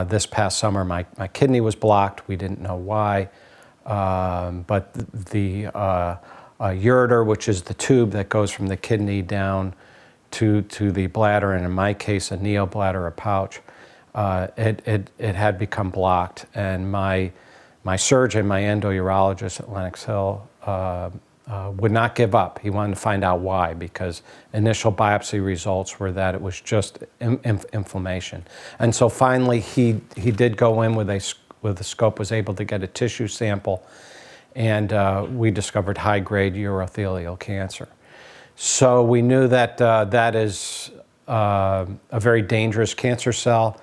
This past summer, my kidney was blocked. We didn't know why, but the ureter, which is the tube that goes from the kidney down to the bladder, and in my case, a neobladder, a pouch, it had become blocked, and my surgeon, my endourologist at Lenox Hill, would not give up. He wanted to find out why, because initial biopsy results were that it was just inflammation. And so finally he did go in with a scope, was able to get a tissue sample, and we discovered high-grade urothelial cancer. So we knew that that is a very dangerous cancer cell,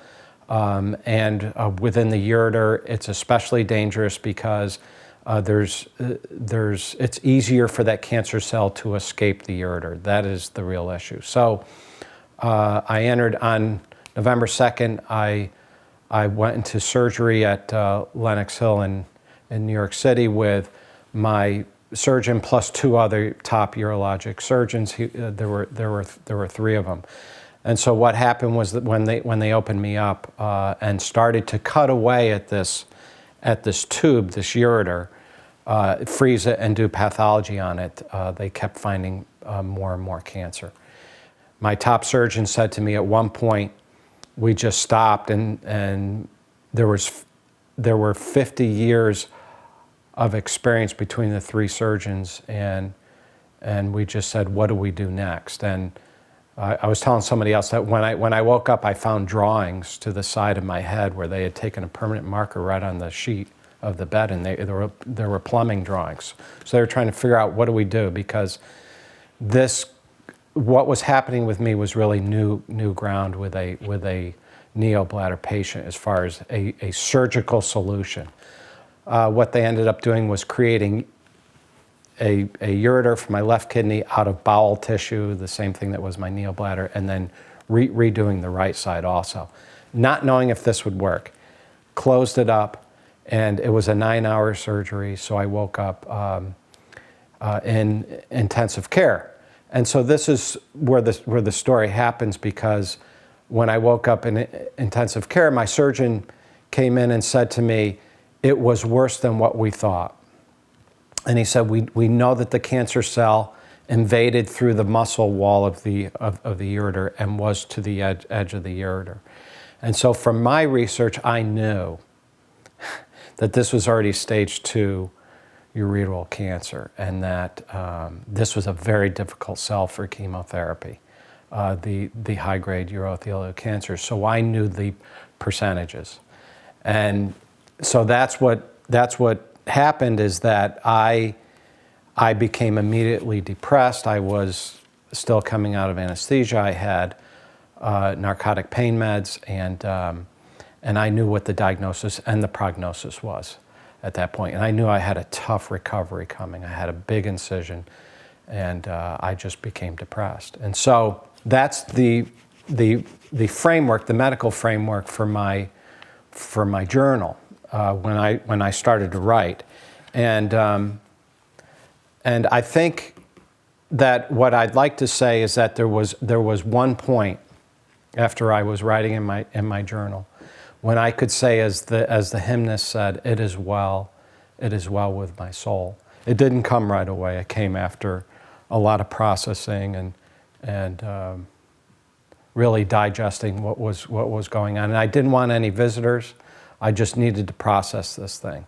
and within the ureter it's especially dangerous because it's easier for that cancer cell to escape the ureter. That is the real issue. So I entered on November 2nd. I went into surgery at Lenox Hill in New York City with my surgeon plus 2 other top urologic surgeons. There were 3 of them. And so what happened was that when they opened me up and started to cut away at this tube, this ureter, freeze it and do pathology on it, they kept finding more and more cancer. My top surgeon said to me at one point, we just stopped, and there were 50 years of experience between the 3 surgeons, and we just said, what do we do next? And I was telling somebody else that when I woke up, I found drawings to the side of my head where they had taken a permanent marker right on the sheet of the bed, and there were plumbing drawings. So they were trying to figure out, what do we do? Because what was happening with me was really new ground with a neobladder patient as far as a surgical solution. What they ended up doing was creating a ureter for my left kidney out of bowel tissue, the same thing that was my neobladder, and then redoing the right side also. Not knowing if this would work. Closed it up, and it was a 9-hour surgery, so I woke up in intensive care. And so this is where the story happens, because when I woke up in intensive care, my surgeon came in and said to me, it was worse than what we thought. And he said, we know that the cancer cell invaded through the muscle wall of the ureter and was to the edge of the ureter. And so from my research, I knew that this was already stage 2 ureteral cancer, and that this was a very difficult cell for chemotherapy, the high-grade urothelial cancer. So I knew the percentages. And so that's what happened, is that I became immediately depressed. I was still coming out of anesthesia. I had narcotic pain meds, and I knew what the diagnosis and the prognosis was at that point. And I knew I had a tough recovery coming. I had a big incision, and I just became depressed. And so that's the framework, the medical framework for my journal when I started to write. And I think that what I'd like to say is that there was one point after I was writing in my journal when I could say, as the hymnist said, it is well with my soul. It didn't come right away. It came after a lot of processing and really digesting what was going on. And I didn't want any visitors. I just needed to process this thing.